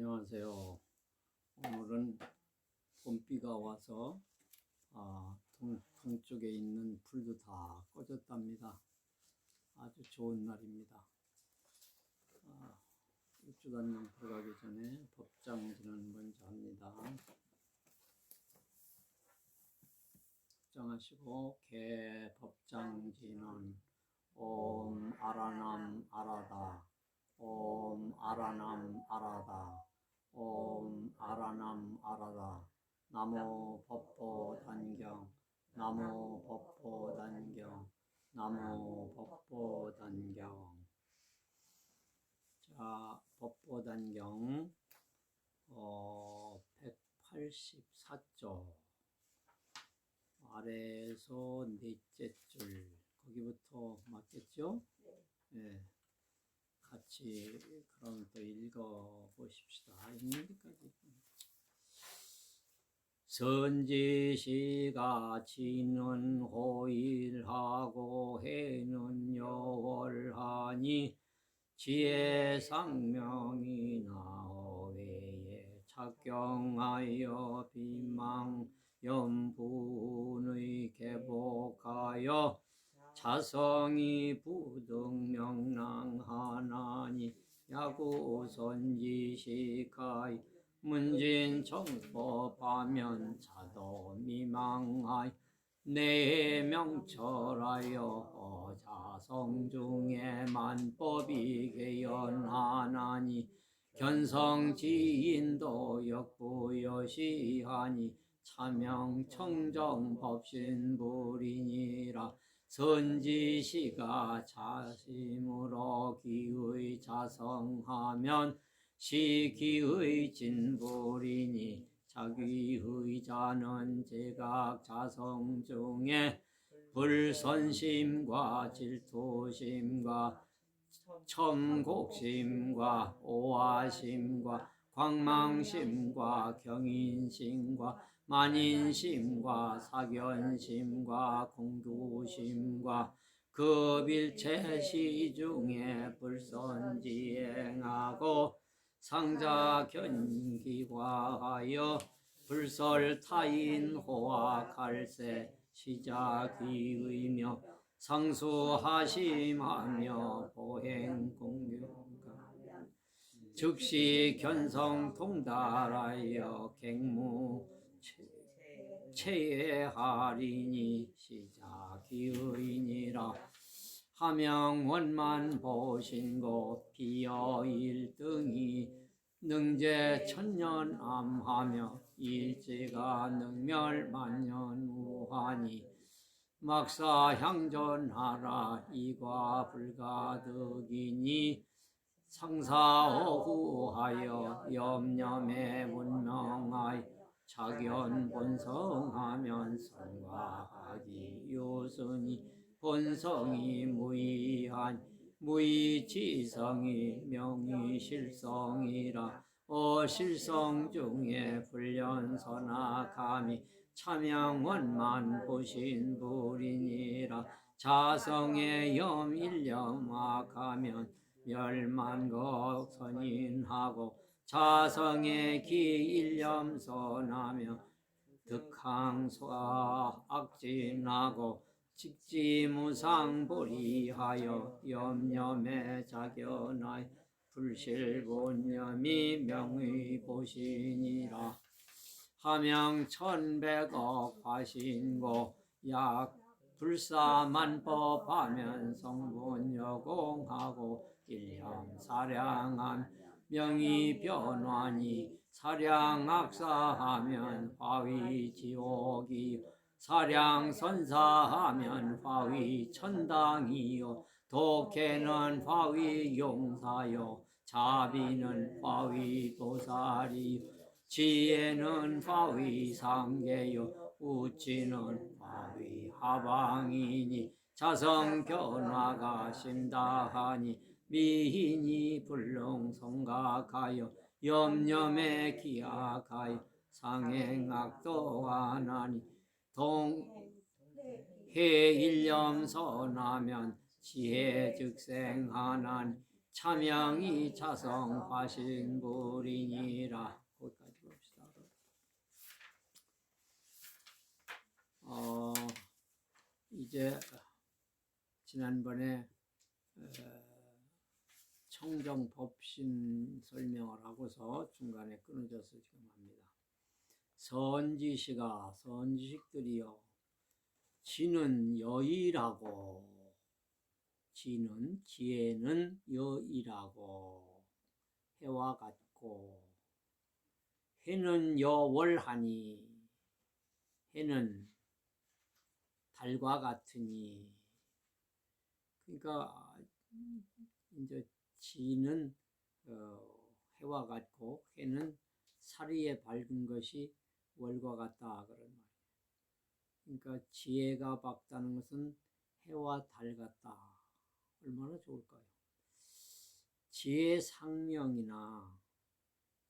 안녕하세요. 오늘은 봄비가 와서 동쪽에 있는 불도 다 꺼졌답니다. 아주 좋은 날입니다. 일주단령 들어가기 전에 법장지는 먼저 합니다. 법장하시고 개법장지는 옴 아라남 아라다 옴 아라남 아라다 옴 아라남 아라다 나무 법보 단경 나무 법보 단경 나무 법보 단경. 자, 법보 단경 184조 아래에서 넷째 줄 거기부터 맞겠죠? 네. 같이 그럼 또 읽어 보십시다. 있는데까지. 선지시가 지는 호일하고 해는 여월하니 지혜 상명이나 어웨에 착경하여 비망 염분의 개복하여 자성이 부득명랑하나니 야구선지시가이 문진정법하면 자도 미망하이 내 명철하여 자성중에 만법이 개연하나니 견성지인도 역부여시하니 차명청정법신불이니라. 선지시가 자심으로 기의 자성하면 시기의 진불이니 자기의 자는 제각 자성 중에 불선심과 질투심과 첨곡심과 오화심과 광망심과 경인심과 만인심과 사견심과 공규심과 급일체 시중에 불선지행하고 상자견기화하여 불설타인호와 갈세 시자기의며 상수하심하며 보행공경가 즉시 견성통달하여 갱무 체해하리니 시자기의니라. 하명원만 보신고 비여일등이 능제 천년암하며 일제가 능멸만년우하니 막사향전하라 이과 불가득이니 상사어구하여 염념에 문명하여 자견 본성하면 성과하기 요순이 본성이 무의한 무의지성이 명의실성이라. 어실성 중에 불련선악함이 차명원만 보신불이니라. 자성의 염일념악하면 멸만거 선인하고 자성의 기일념선하며 득항소악 악진하고 직지무상불이하여 염념에 자견하여 불실본념이 명의보신이라. 하명 천백억 화신고 약 불사만법하면 성분여공하고 일념사량한 명의변환이 사량악사하면 화위지옥이 사량선사하면 화위천당이요 독해는 화위용사요 자비는 화위도사리요 지혜는 화위상계요 우치는 화위하방이니 자성견화가 심다하니 미인이 불능성각하여 염념에 기약하여 상행악도하나니 동해일념선하면 지혜즉생하나니 차명이 자성 화신불이니라. 거기까지 봅시다. 이제 지난번에 청정법신 설명을 하고서 중간에 끊어져서 지금 합니다. 선지식아, 선지식들이여, 지는 여의라고, 지는 지혜는 여의라고, 해와 같고, 해는 여월하니, 해는 달과 같으니. 그러니까 이제 지는 해와 같고, 해는 사리에 밝은 것이 월과 같다 그런 말이에요. 그러니까 지혜가 밝다는 것은 해와 달 같다. 얼마나 좋을까요? 지혜 상명이나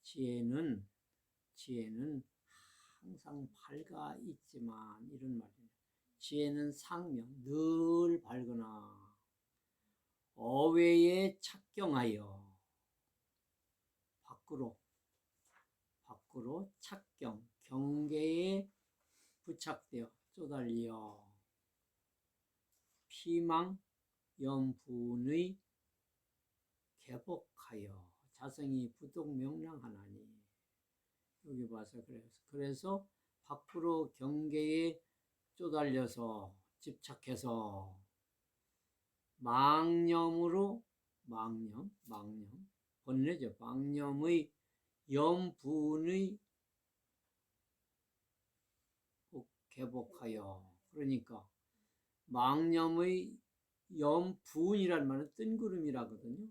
지혜는 항상 밝아 있지만 이런 말이에요. 지혜는 상명, 늘 밝거나 어외에 착경하여 밖으로 착경, 경계에 부착되어 쪼달려 피망 염분의 개복하여 자성이 부득명랑하나니. 여기 봐서 그래서 밖으로 경계에 쪼달려서 집착해서 망념으로 번뇌죠. 망념의 염분의 개복하여. 그러니까 망념의 염분이란 말은 뜬구름이라거든요.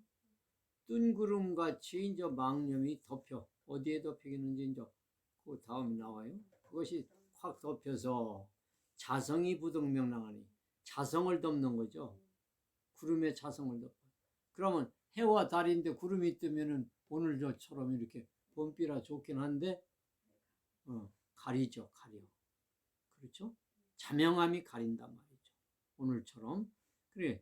뜬구름같이 이제 망념이 덮여. 어디에 덮이겠는지 이제 그 다음에 나와요. 그것이 확 덮여서 자성이 부득명랑하니, 자성을 덮는 거죠. 구름에 자성을 덮어. 그러면 해와 달인데 구름이 뜨면은 오늘 저처럼 이렇게 봄비라 좋긴 한데 가리죠. 가려. 그렇죠? 자명함이 가린단 말이죠. 오늘처럼. 그래,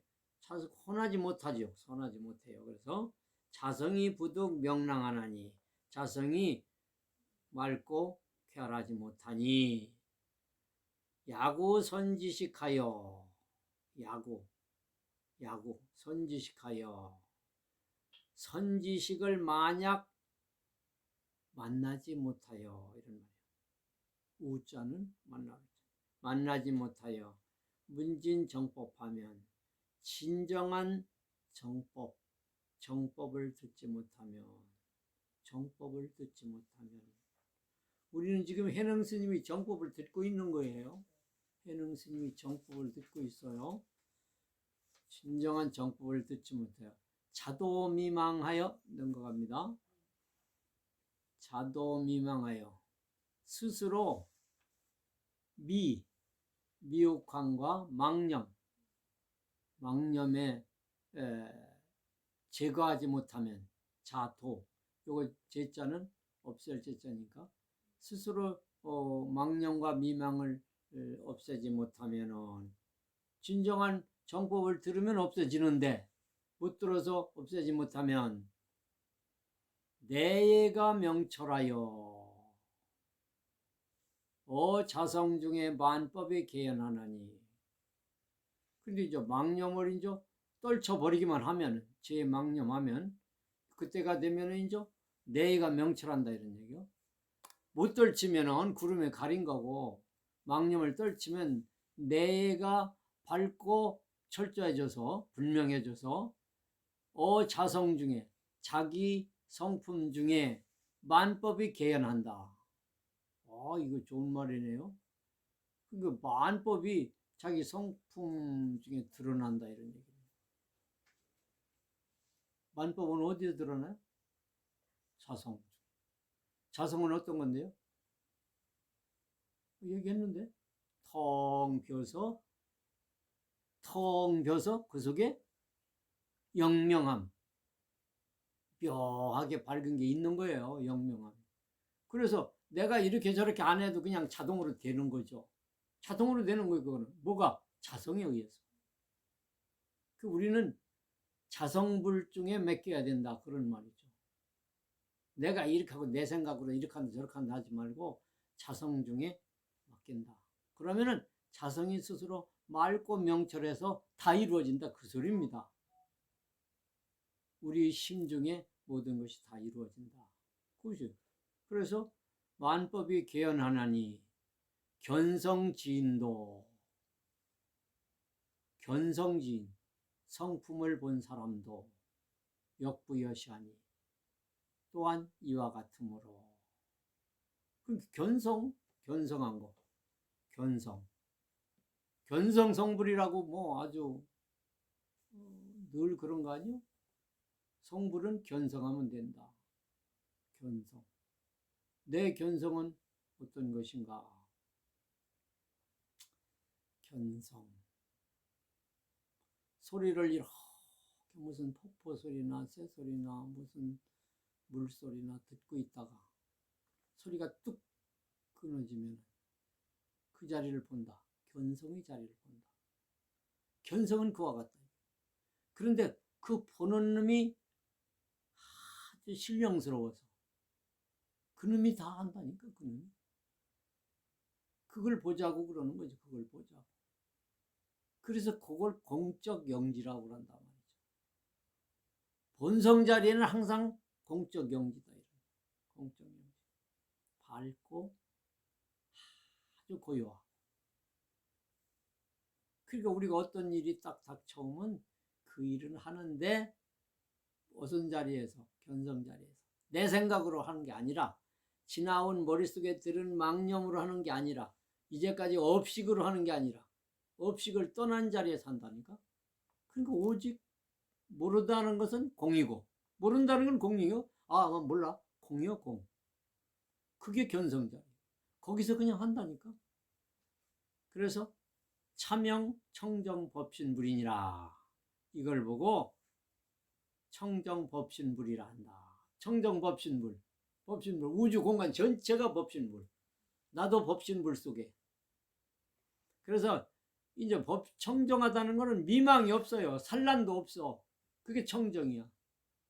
선하지 못하죠. 선하지 못해요. 그래서 자성이 부득 명랑하나니, 자성이 맑고 쾌활하지 못하니, 야구 선지식하여, 야구 선지식하여, 선지식을 만약 만나지 못하여, 이런 말이에요. 우자는 만나지 못하여 문진정법하면, 진정한 정법을 듣지 못하면, 우리는 지금 해능 스님이 정법을 듣고 있는 거예요. 해능 스님이 정법을 듣고 있어요. 진정한 정법을 듣지 못해요. 자도미망하여 넘어갑니다. 자도미망하여 스스로 미혹함과 망념에 제거하지 못하면, 자도, 요거 제자는 없앨 제자니까, 스스로 망념과 미망을 없애지 못하면은, 진정한 정법을 들으면 없어지는데 못 들어서 없애지 못하면 내예가 명철하여 자성 중에 만법에 개연하나니. 근데 이제 망념을 이제 떨쳐버리기만 하면, 제 망념하면 그때가 되면은 이제 내예가 명철한다 이런 얘기요. 못 떨치면은 구름에 가린 거고, 망념을 떨치면 내예가 밝고 철저해져서 분명해져서 자성 중에, 자기 성품 중에 만법이 개연한다. 이거 좋은 말이네요. 그 만법이 자기 성품 중에 드러난다 이런 얘기예요. 만법은 어디에 드러나요? 자성. 자성은 어떤 건데요? 얘기했는데 텅 벼서 그 속에 영명함, 묘하게 밝은 게 있는 거예요. 영명함. 그래서 내가 이렇게 저렇게 안 해도 그냥 자동으로 되는 거죠. 자동으로 되는 거예요. 그거는 뭐가? 자성에 의해서. 우리는 자성불 중에 맡겨야 된다 그런 말이죠. 내가 이렇게 하고 내 생각으로 이렇게 한다 저렇게 한다 하지 말고 자성 중에 맡긴다. 그러면은 자성이 스스로 맑고 명철해서 다 이루어진다 그 소리입니다. 우리 심중에 모든 것이 다 이루어진다. 그죠? 그래서 만법이 개연하나니 견성지인도 견성지인 성품을 본 사람도 역부여시하니 또한 이와 같으므로 견성한 거 견성성불이라고 뭐 아주 늘 그런 거 아니요? 성불은 견성하면 된다. 견성. 내 견성은 어떤 것인가? 견성. 소리를 이렇게 무슨 폭포 소리나 새 소리나 무슨 물소리나 듣고 있다가 소리가 뚝 끊어지면 그 자리를 본다. 견성의 자리를 본다. 견성은 그와 같다. 그런데 그 보는 놈이 아주 신령스러워서 그놈이 다 한다니까. 그놈이 그걸 보자고 그러는 거지. 그걸 보자고. 그래서 그걸 공적 영지라고 그런단 말이죠. 본성 자리에는 항상 공적 영지다. 공적 영지. 밝고 아주 고요하고. 그러니까 우리가 어떤 일이 딱 닥쳐오면 그 일은 하는데 어떤 자리에서 견성 자리에서 내 생각으로 하는 게 아니라 지나온 머릿속에 들은 망념으로 하는 게 아니라 이제까지 업식으로 하는 게 아니라 업식을 떠난 자리에 산다니까. 그러니까 오직 모르다는 것은 공이고 모른다는 건 공이요. 아 몰라 공이요 공. 그게 견성자리. 거기서 그냥 한다니까. 그래서 차명 청정법신불이니라. 이걸 보고 청정법신불이라 한다. 청정법신불. 법신불. 우주 공간 전체가 법신불. 나도 법신불 속에. 그래서 이제 청정하다는 것은 미망이 없어요. 산란도 없어. 그게 청정이야.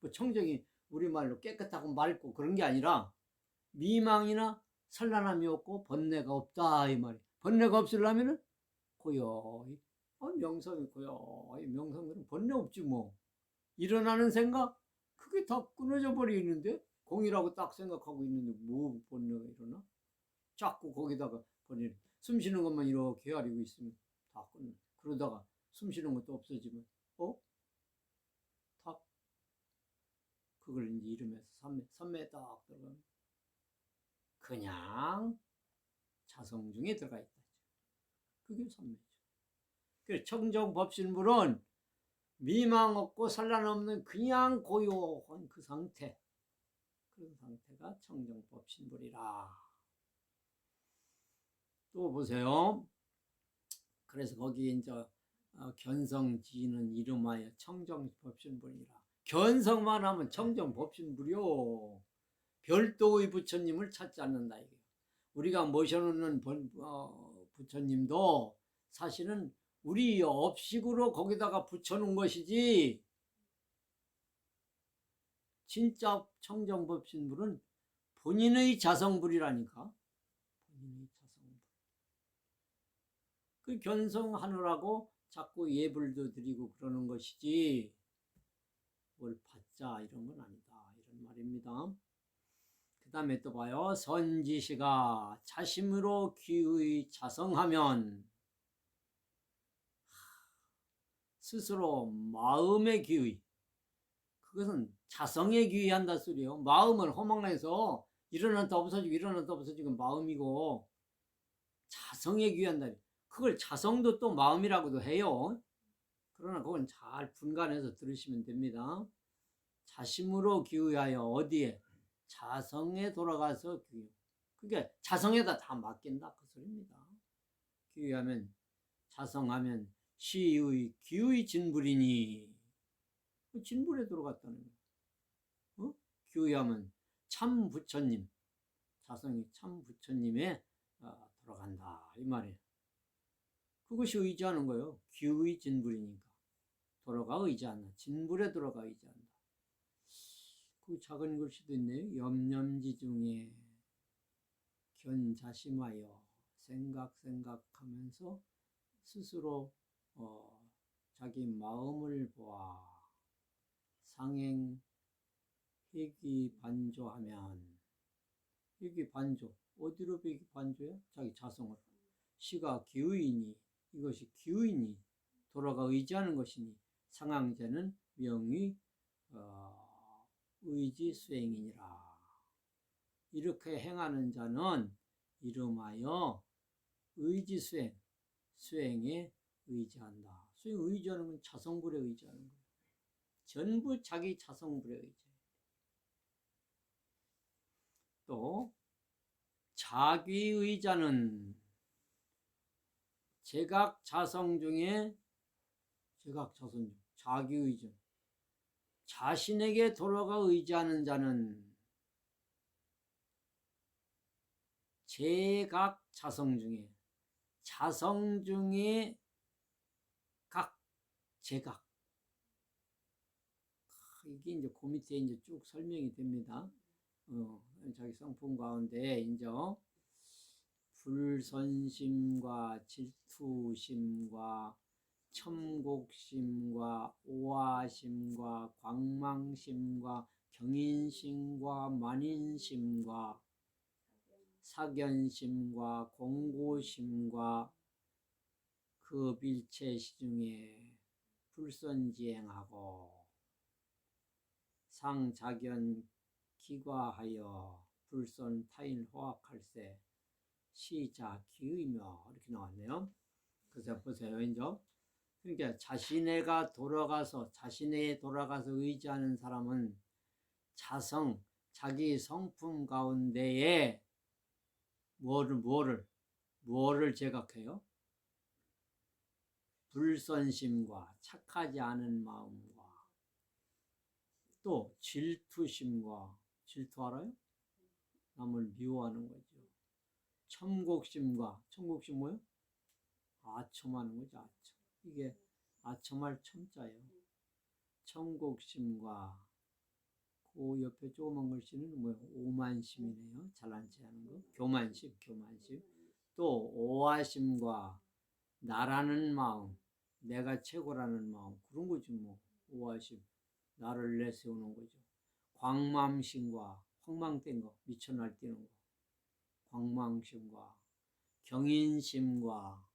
뭐 청정이 우리말로 깨끗하고 맑고 그런 게 아니라 미망이나 산란함이 없고 번뇌가 없다 이 말이야. 번뇌가 없으려면은 고요히 명성이 고요히 명성은 번뇌 없지 뭐. 일어나는 생각 그게 다 끊어져 버리는데 공이라고 딱 생각하고 있는데 뭐 번뇌가 일어나? 자꾸 거기다가 번뇌 숨 쉬는 것만 이렇게 헤아리고 있으면 다 끊어. 그러다가 숨 쉬는 것도 없어지면 다 그걸 이제 이름에서 삼매에 딱 들어가면 그냥 자성 중에 들어가 있다. 그게 삼매죠. 그래서 청정법신불은 미망 없고 산란 없는 그냥 고요한 그 상태. 그런 상태가 청정법신불이라. 또 보세요. 그래서 거기 이제 견성지는 이름하여 청정법신불이라. 견성만 하면 청정법신불이요. 별도의 부처님을 찾지 않는다 이게. 우리가 모셔놓는 부처님도 사실은 우리 업식으로 거기다가 붙여놓은 것이지 진짜 청정법신불은 본인의 자성불이라니까. 본인의 자성불. 그 견성하느라고 자꾸 예불도 드리고 그러는 것이지 뭘 받자 이런 건 아니다 이런 말입니다. 그 다음에 또 봐요. 선지시가 자심으로 귀의 자성하면 스스로 마음의 귀의, 그것은 자성에 귀의한다 소리요. 마음은 허망해서 일어났다 없어지고 일어났다 없어지고 마음이고 자성에 귀의한다. 그걸 자성도 또 마음이라고도 해요. 그러나 그건 잘 분간해서 들으시면 됩니다. 자심으로 귀의하여 어디에? 자성에 돌아가서 귀의. 그게 자성에다 다 맡긴다 그 소리입니다. 귀의하면 자성하면 시의 기의 진불이니 진불에 들어갔다는 거예요. 귀의하면 참 부처님, 자성이 참 부처님에 들어간다 이 말이에요. 그것이 의지하는 거예요. 기의 진불이니까 돌아가 의지한다. 진불에 돌아가 의지한다. 그 작은 글씨도 있네요. 염념지중에 견자심하여 생각하면서 스스로 자기 마음을 보아 상행 회귀반조하면 회귀반조 어디로 회귀반조야? 자기 자성을 시가 기우이니 이것이 기우이니 돌아가 의지하는 것이니 상황제는 명의 의지 수행이니라. 이렇게 행하는 자는 이름하여 의지 수행에 의지한다. 수행 의지하는 건 자성불에 의지하는 거예요. 전부 자기 자성불에 의지해요. 또 자귀의자는 제각자성 중에 자귀의자 자신에게 돌아가 의지하는 자는 제각자성 중에 자성 중에 각 제각 이게 이제 그 밑에 이제 쭉 설명이 됩니다. 자기 성품 가운데 이제 불선심과 질투심과 첨곡심과 오아심과 광망심과 경인심과 만인심과 사견심과 공고심과 그 빌체 시중에 불선지행하고 상자견 기과하여 불선 타인 호학할세 시자 기의며 이렇게 나왔네요. 그래서 보세요. 이제 그러니까 자신에게 돌아가서 의지하는 사람은 자기 성품 가운데에 뭐를 제각해요? 불선심과 착하지 않은 마음과 또 질투심과 질투 알아요? 남을 미워하는 거죠. 첨곡심 뭐예요? 아첨하는 거죠. 아첨. 이게 아첨할 첨자예요. 첨곡심과 그 옆에 조그만 글씨는 뭐예요? 오만심이네요. 잘난 체 하는 거. 교만심. 또 오아심과 나라는 마음, 내가 최고라는 마음 그런 거지 뭐. 오아심, 나를 내세우는 거죠. 광망심과 황망된 거, 미쳐 날뛰는 거. 광망심과 경인심과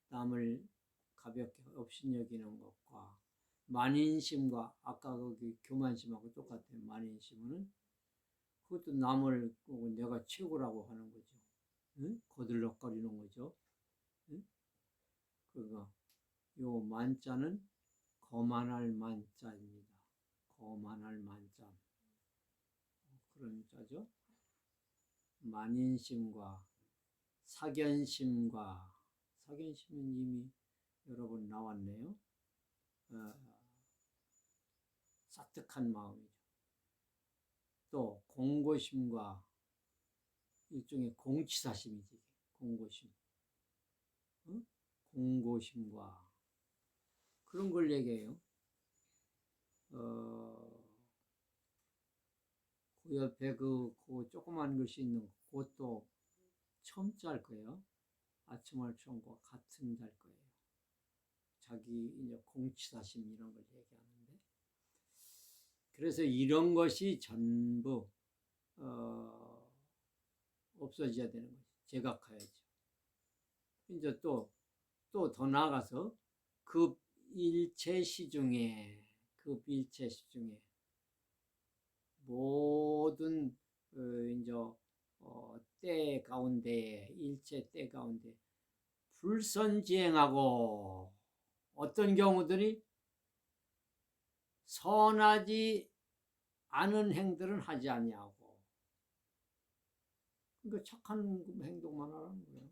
남을 가볍게 업신여기는 것과 만인심과 아까 거기 교만심하고 똑같아요. 만인심은 그것도 남을 내가 최고라고 하는 거죠. 응? 거들럭거리는 거죠. 응? 그러니까 요 만자는 거만할 만자입니다. 거만할 만자 그런 자죠. 만인심과 사견심은 이미 여러 번 나왔네요. 사특한 마음이죠. 또 공고심과 일종의 공치사심이지. 공고심. 응? 공고심과 그런 걸 얘기해요. 그 옆에 그 조그만 글씨 있는 그것도 첨자일 거예요. 아첨할 첨과 같은 자일 거예요. 자기 이제 공치사심 이런 걸 얘기하는데 그래서 이런 것이 전부 없어져야 되는 거죠. 제각해야죠. 이제 또 더 나아가서 급일체 시중에 모든 이제 때 가운데 일체 때 가운데 불선지행하고 어떤 경우들이 선하지 않은 행들은 하지 아니하고 그러니까 착한 행동만 하라는 거예요.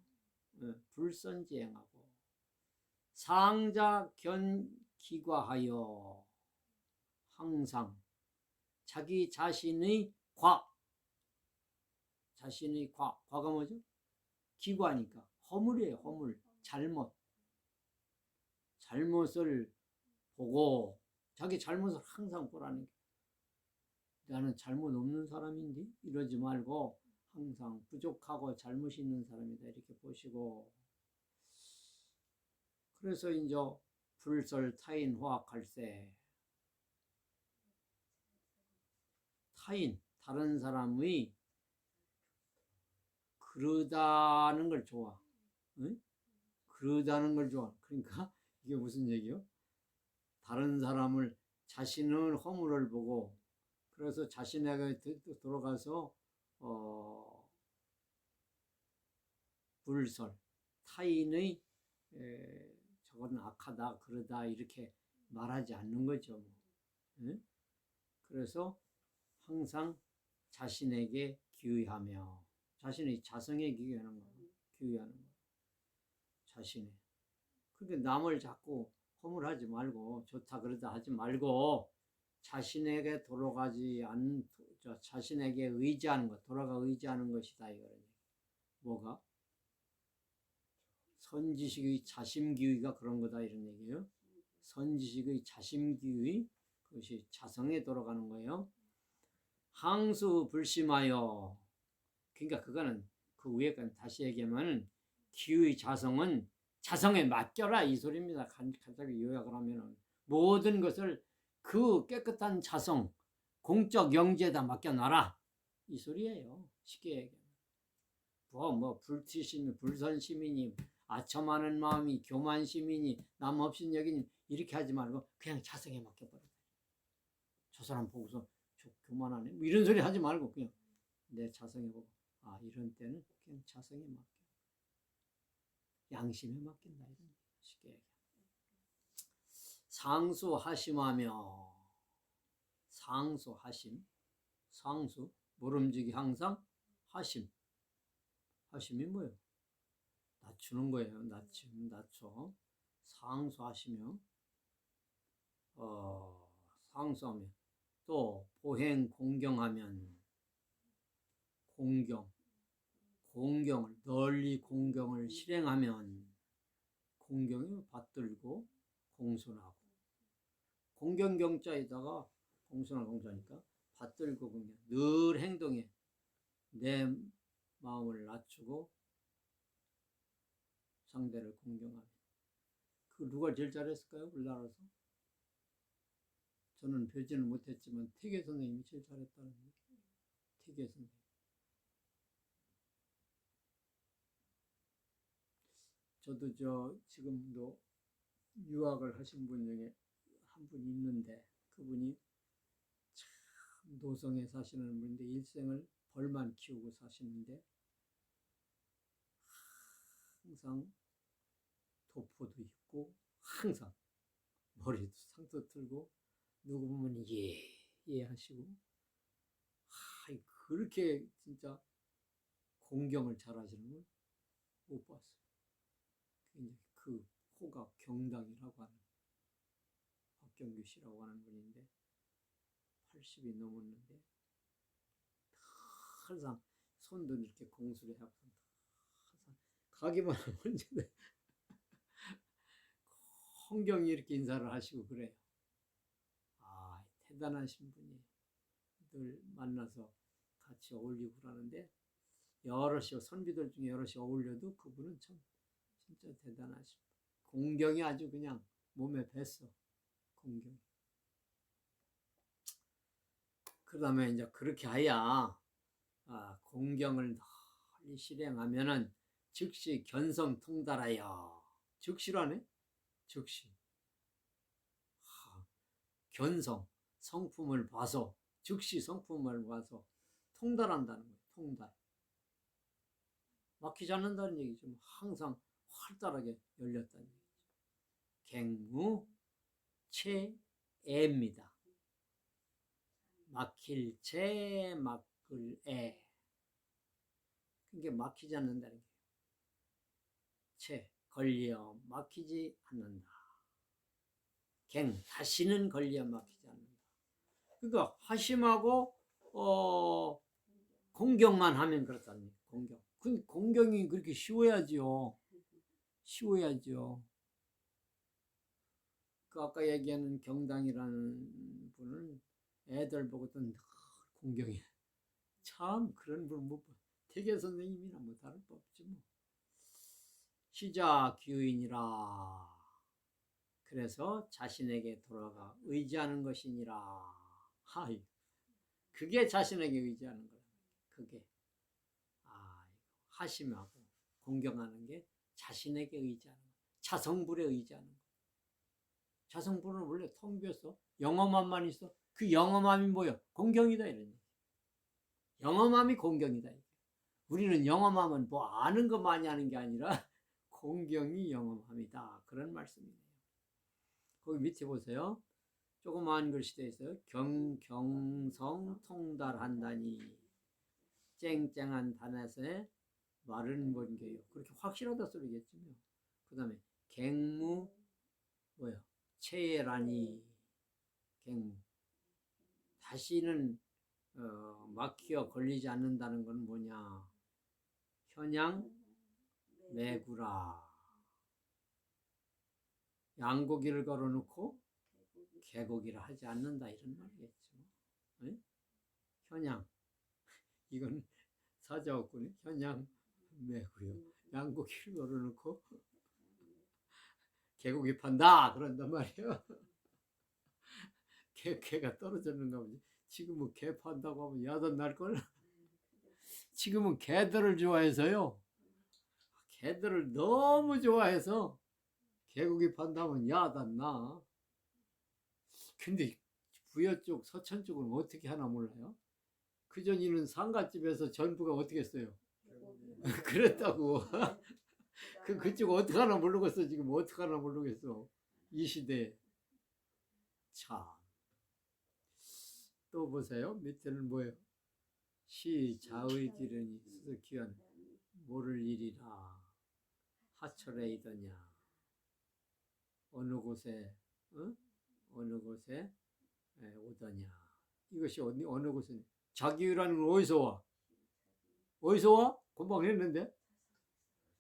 불선지행하고 상자 견기과하여 항상 자기 자신의 과가 뭐죠? 기과니까 허물이에요. 허물 잘못을 보고 자기 잘못을 항상 보라는 게 나는 잘못 없는 사람인데 이러지 말고 항상 부족하고 잘못이 있는 사람이다 이렇게 보시고 그래서 이제 불설 타인 화학할세 타인 다른 사람의 그러다는 걸 좋아. 응? 그러다는 걸 좋아. 그러니까 이게 무슨 얘기요? 다른 사람을 자신은 허물을 보고 그래서 자신에게 돌아가서 불설 타인의 저거는 악하다 그러다 이렇게 말하지 않는 거죠. 뭐. 응? 그래서 항상 자신에게 기의하며 자신의 자성에 기의하는 거, 기의하는 거, 자신의. 그러니까 남을 자꾸 허물하지 말고 좋다 그러다 하지 말고 자신에게 돌아가지 않는 자신에게 의지하는 것, 돌아가 의지하는 것이다 이거는. 뭐가? 선지식의 자심기의가 그런 거다 이런 얘기예요. 선지식의 자심기의 그것이 자성에 돌아가는 거예요. 항수 불심하여 그러니까 그거는 그 위에 건 다시 얘기하면 기의 자성은 자성에 맡겨라 이 소리입니다. 간단하게 요약을 하면은 모든 것을 그 깨끗한 자성 공적 영지에다 맡겨놔라 이 소리예요. 쉽게 얘기하면 뭐 불티심이 불선시민이 아첨하는 마음이 교만시민이 남 없인 여기니 이렇게 하지 말고 그냥 자성에 맡겨버려. 저 사람 보고서 저 교만하네 뭐 이런 소리 하지 말고 그냥 내 자성에 보고 아 이런 때는 그냥 자성에 맡겨 양심에 맡긴다 이런 쉽게 얘기해. 상수하심하며 상수하심 상수 모름지기 항상 하심 하심이 뭐예요? 낮추는 거예요. 낮춰 상수하시며 상수하며 또 보행 공경하면 공경을 널리 공경을 실행하면 공경이 받들고 공손하고 공경경자에다가 공손한 공자니까 받들고 공경 늘 행동에 내 마음을 낮추고 상대를 공경하면 그 누가 제일 잘했을까요? 우리나라에서 저는 뵈지는 못했지만 태계 선생님이 제일 잘했다는 얘기. 태계 선생님 저도 지금도 유학을 하신 분 중에 한 분 있는데 그분이 참 노성에 사시는 분인데 일생을 벌만 키우고 사시는데 항상 도포도 있고 항상 머리도 상도 틀고 누구 보면 예 하시고 그렇게 진짜 공경을 잘하시는 걸 못 봤어요. 그 호가 경당이라고 하는 박경규 씨라고 하는 분인데 80이 넘었는데 항상 손도 이렇게 공수를 하고 항상 가기만 하면 언제나 홍경이 이렇게 인사를 하시고 그래요. 아 대단하신 분이 늘 만나서 같이 어울리고 그러는데 여럿이 선비들 중에 여럿이 어울려도 그분은 참 진짜 대단하신 분. 공경이 아주 그냥 몸에 뱄어. 공경. 그 다음에 이제 그렇게 해야 공경을 널리 실행하면은 즉시 견성통달하여 즉시라네? 즉시 견성 성품을 봐서 즉시 성품을 봐서 통달한다는 거예요. 통달 막히지 않는다는 얘기죠. 항상 활달하게 열렸다는 얘기죠. 갱무 체애입니다. 막힐 체 막을 애 그게 막히지 않는다는 거예요. 체 걸려 막히지 않는다. 갱 다시는 걸려 막히지 않는다. 그러니까 하심하고 공경만 하면 그렇다는 거예요. 공경. 공경이 그렇게 쉬워야지요. 쉬워야죠. 그 아까 얘기하는 경당이라는 분은 애들 보고도 늘 공경해. 참 그런 분 못 봐. 태계 선생님이나 뭐 다를 바 없지 뭐. 시자 기유인이라. 그래서 자신에게 돌아가 의지하는 것이니라. 하이. 그게 자신에게 의지하는 거야. 그게 하심하고 공경하는 게 자신에게 의지하는 거야. 자성불에 의지하는 거야. 자성불은 원래 텅 비었어. 영험함만 있어. 그 영험함이 뭐야? 공경이다 이런 얘기. 영험함이 공경이다. 우리는 영험함은 뭐 아는 거 많이 하는 게 아니라 공경이 영험함이다. 그런 말씀이네요. 거기 밑에 보세요. 조그마한 글씨 되어 있어요. 경성 통달한다니 쨍쨍한 단에서의 마른 번개요. 그렇게 확실하다 소리겠지요. 그 다음에 갱무 뭐야? 체라니 갱무 다시는 막히어 걸리지 않는다는 건 뭐냐? 현양 매구라. 양고기를 걸어놓고 개고기를 하지 않는다 이런 말이겠죠. 네? 현양 이건 사자어꾼이 현양 매고요. 양고기를 걸어놓고 개고기 판다 그런단 말이에요. 개가 떨어졌는가 보지. 지금은 개 판다고 하면 야단 날걸? 지금은 개들을 좋아해서요. 개들을 너무 좋아해서 개고기 판다면 야단 나. 근데 부여 쪽, 서천 쪽은 어떻게 하나 몰라요? 그전에는 상가집에서 전부가 어떻게 했어요? 그랬다고. 그쪽 어떻게 하나 모르겠어. 지금 어떻게 하나 모르겠어. 이 시대에. 참. 또 보세요. 밑에는 뭐예요? 시 자의지르니 수득기원 모를 일이라 하철에이더냐. 어느 곳에 어느 곳에 오더냐. 이것이 어느 곳에 자기유라는 건 어디서 와? 어디서 와? 금방 했는데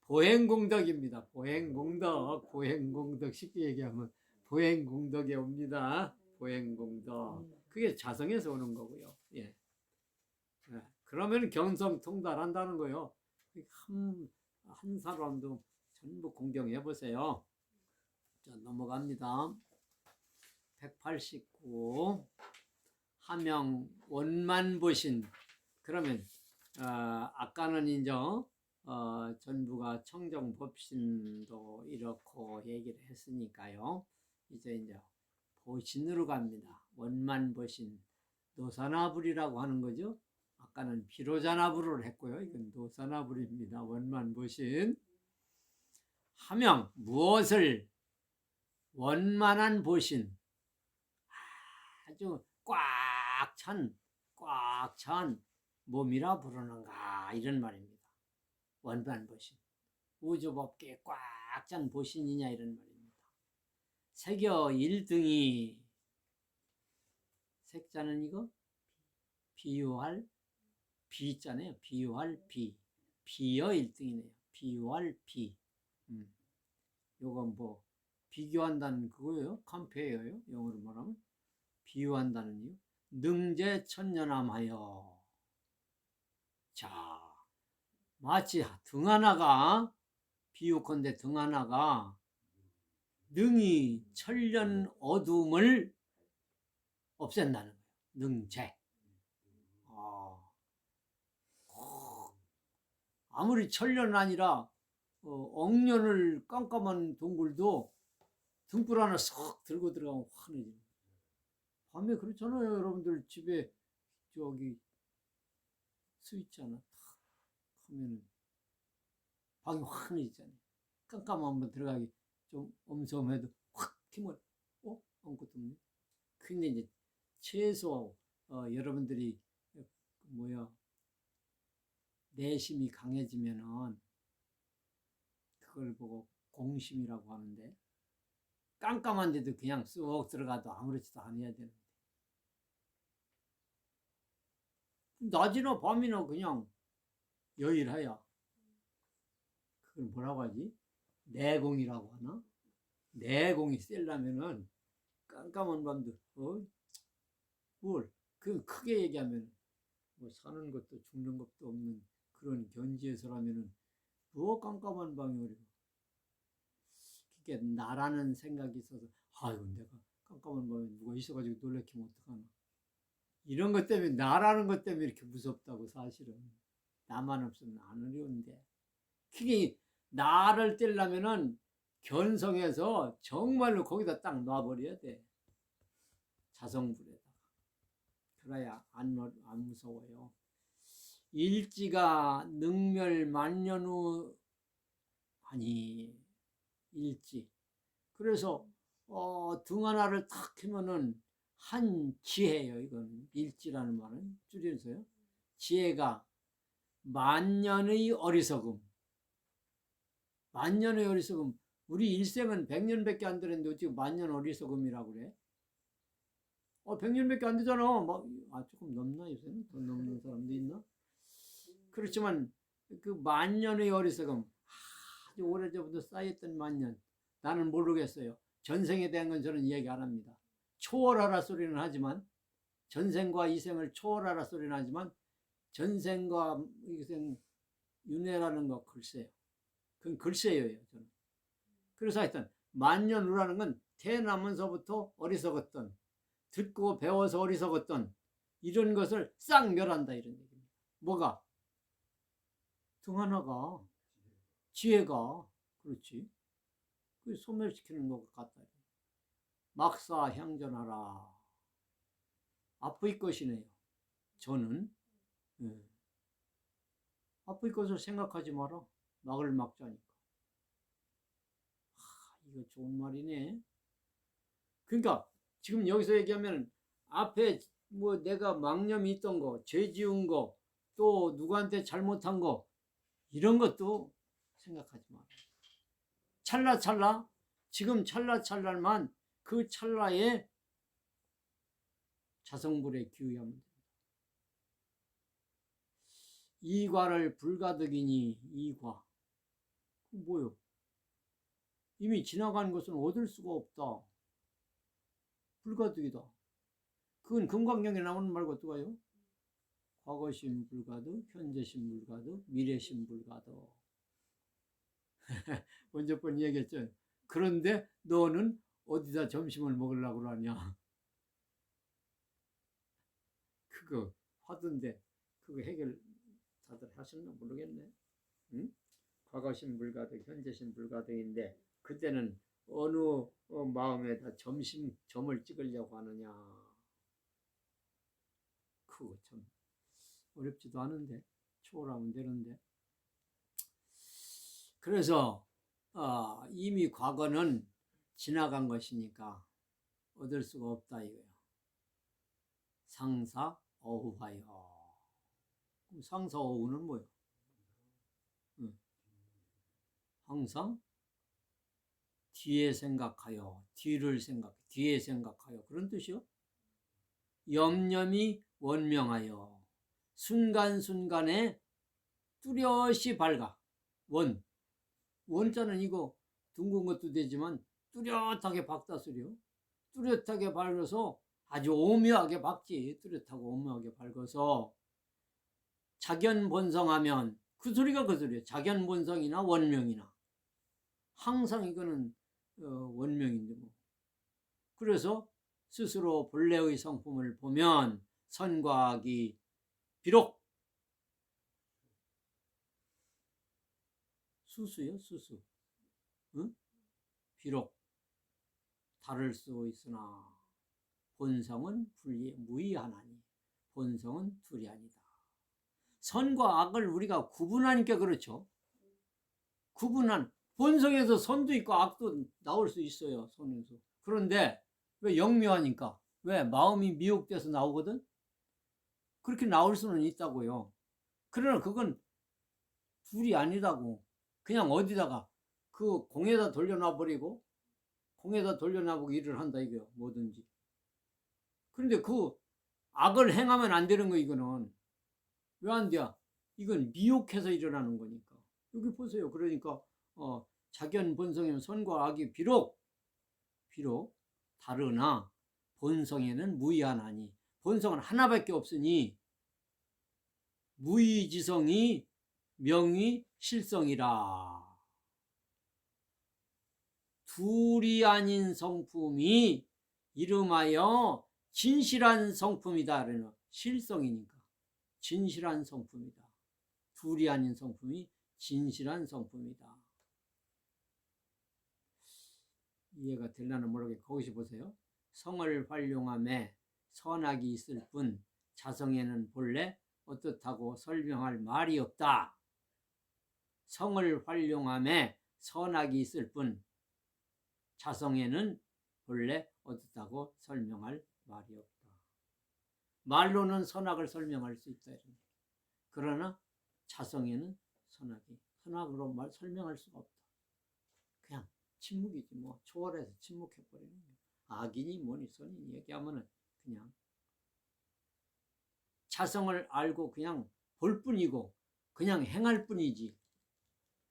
보행공덕입니다. 보행공덕 쉽게 얘기하면 보행공덕에 옵니다. 보행공덕 그게 자성에서 오는 거고요. 예. 그러면 경성통달한다는 거요. 한 사람도 전부 공경해 보세요. 자, 넘어갑니다. 189 하명 원만보신. 그러면 아까는 이제 전부가 청정법신도 이렇고 얘기를 했으니까요. 이제 보신으로 갑니다. 원만보신 노사나불이라고 하는 거죠. 아까는 비로자나불을 했고요. 이건 노사나불입니다. 원만보신. 하명 무엇을 원만한 보신 아주 꽉 찬 몸이라 부르는가 이런 말입니다. 원만보신 우주법계에 꽉 찬 보신이냐 이런 말입니다. 세겨 1등이 색자는 이거 비유할 비자네요. 비유할 비여 1등이네요. 비유할 비. 요건 뭐 비교한다는 그거예요. 컴페어예요. 영어로 말하면 비유한다는 이유. 능제천년함하여. 자, 마치 등 하나가 비유컨대 등 하나가 능이 천년 어둠을 없앤다는 거예요. 능제. 아무리 천년 아니라 억년을 깜깜한 동굴도 등불 하나 쏙 들고 들어가면 환해집니다. 밤에 그렇잖아요. 여러분들 집에 저기 스위치 하나 탁 하면은 방이 환해지잖아요. 깜깜한 번 들어가기 좀 엄성해도 확 키면 아무것도 없네. 근데 이제 최소 여러분들이 내심이 강해지면은 그걸 보고 공심이라고 하는데 깜깜한데도 그냥 쑥 들어가도 아무렇지도 않아야 되는데 낮이나 밤이나 그냥 여일하야 그걸 뭐라고 하지? 내공이라고 하나? 내공이 세려면은 깜깜한 밤도 뭘? 그 크게 얘기하면 뭐 사는 것도 죽는 것도 없는 그런 견지에서라면은 뭐 깜깜한 밤이 오리고. 그게 나라는 생각이 있어서 아이고 내가 깜깜한 밤에 누가 있어가지고 놀래키면 어떡하나. 이런 것 때문에 나라는 것 때문에 이렇게 무섭다고 사실은. 나만 없으면 안 어려운데. 그게 나를 떼려면은 견성해서 정말로 거기다 딱 놔버려야 돼. 자성불에다가. 그래야 안 무서워요. 일지가 능멸만년 후 아니 일지. 그래서 등 하나를 탁 하면은 한 지혜예요. 이건 일지라는 말은 줄여서요. 지혜가 만년의 어리석음. 만년의 어리석음. 우리 일생은 100년밖에 안 되는데 어떻게 만년 어리석음이라고 그래? 100년밖에 안 되잖아. 조금 넘나 요새는? 더 넘는 사람도 있나? 그렇지만 그 만년의 어리석음, 아주 오래전부터 쌓였던 만년, 나는 모르겠어요. 전생에 대한 건 저는 이야기 안 합니다. 초월하라 소리는 하지만, 전생과 이생을 초월하라 소리는 하지만 전생과 이생 윤회라는 거 글쎄요. 그건 글쎄요예요. 저는. 그래서 하여튼 만년 후라는 건 태어나면서부터 어리석었던, 듣고 배워서 어리석었던 이런 것을 싹 멸한다 이런 얘기입니다. 뭐가? 등 하나가, 지혜가, 그렇지. 그 소멸시키는 것 같다. 막사향전하라. 앞의 것이네요. 저는 앞의 것을 생각하지 마라. 막을 막자니까. 이거 좋은 말이네. 그러니까 지금 여기서 얘기하면 앞에 뭐 내가 망념이 있던 거, 죄 지은 거, 또 누구한테 잘못한 거 이런 것도 생각하지 마라. 찰나찰나 지금 찰나찰나만 그 찰나에 자성불에 기우하면 됩니다. 이과를 불가득이니 이과. 뭐요? 이미 지나간 것은 얻을 수가 없다. 불가득이다. 그건 금강경에 나오는 말과 어떠가요? 과거심 불가득, 현재심 불가득, 미래심 불가득. 먼저 번 얘기했죠. 그런데 너는 어디다 점심을 먹으려고 그러냐. 그거 하던데 그거 해결 다들 하셨나 모르겠네. 응? 과거심 불가득, 현재심 불가득인데 그때는 어느 마음에다 점을 찍으려고 하느냐. 그거 참 어렵지도 않은데 초월하면 되는데. 그래서 이미 과거는 지나간 것이니까 얻을 수가 없다 이거예요. 상사 어후하여. 상사 어후는 뭐예요? 항상 뒤에 생각하여, 뒤에 생각하여 그런 뜻이요. 염념이 원명하여 순간순간에 뚜렷이 밝아. 원자는 이거 둥근 것도 되지만 뚜렷하게 밝다 소리요. 뚜렷하게 밝아서 아주 오묘하게 밝지. 뚜렷하고 오묘하게 밝아서 작연본성하면 그 소리가 그 소리예요. 작연본성이나 원명이나 항상 이거는 원명인데 뭐. 그래서 스스로 본래의 성품을 보면 선과 악이 비록 수수요, 수수. 응? 비록 다를 수 있으나 본성은 무의하나니 본성은 둘이 아니다. 선과 악을 우리가 구분하니까 그렇죠. 본성에서 선도 있고 악도 나올 수 있어요. 선에서. 그런데 왜 영묘하니까? 왜? 마음이 미혹돼서 나오거든? 그렇게 나올 수는 있다고요. 그러나 그건 둘이 아니라고. 그냥 어디다가 그 공에다 돌려놔버리고 일을 한다 이거요. 뭐든지. 그런데 그 악을 행하면 안 되는 거 이거는. 왜 안 돼? 이건 미혹해서 일어나는 거니까. 여기 보세요. 그러니까 작연 본성이면 선과 악이 비록 다르나 본성에는 무의하나니. 본성은 하나밖에 없으니 무의지성이 명의 실성이라. 둘이 아닌 성품이 이름하여 진실한 성품이다. 그러나 실성이니까 진실한 성품이다. 둘이 아닌 성품이 진실한 성품이다. 이해가 되려나 모르겠고 거기서 보세요. 성을 활용함에 선악이 있을 뿐 자성에는 본래 어떻다고 설명할 말이 없다. 성을 활용함에 선악이 있을 뿐 자성에는 본래 어떻다고 설명할 말이 없다. 말로는 선악을 설명할 수 있다. 그러나 자성에는 선악으로 설명할 수가 없다. 그냥 침묵이지 뭐. 초월해서 침묵해버리는 거야. 악인이 뭐니 선인이 얘기하면은 그냥 자성을 알고 그냥 볼 뿐이고 그냥 행할 뿐이지.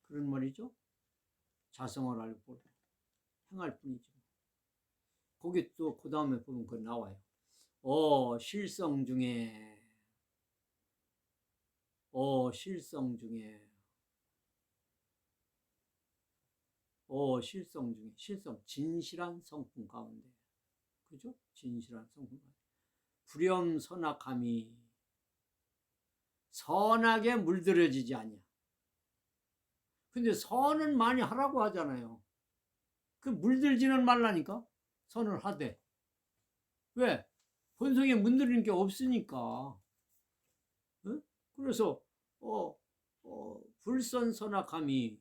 그런 말이죠. 자성을 알고 행할 뿐이지. 거기 또 그 다음에 보면 그거 나와요. 실성 중에 실성 진실한 성품 가운데 그죠? 진실한 성품 가운데 불염 선악함이 선악에 물들여지지 않냐. 근데 선은 많이 하라고 하잖아요. 그 물들지는 말라니까. 선을 하되 왜? 본성에 물들이는 게 없으니까. 응? 그래서 불선선악함이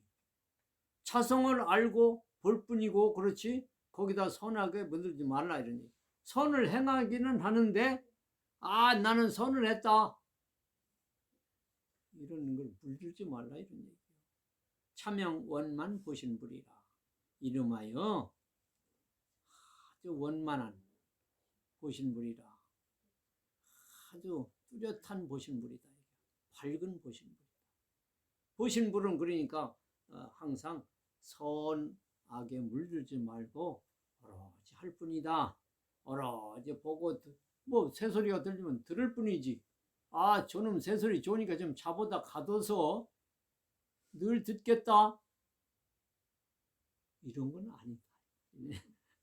자성을 알고 볼 뿐이고 그렇지 거기다 선악에 물들지 말라 이러니. 선을 행하기는 하는데 나는 선을 했다 이런 걸 물들지 말라 이런 얘기예요. 차명 원만 보신불이라. 이름하여 아주 원만한 보신불이라. 아주 뚜렷한 보신불이다. 밝은 보신불이다. 보신불은 그러니까 항상 선악에 물들지 말고 오로지 할 뿐이다. 오로지 보고 뭐 새소리가 들리면 들을 뿐이지. 저놈 새소리 좋으니까 좀 자보다 가둬서 늘 듣겠다. 이런 건 아니다.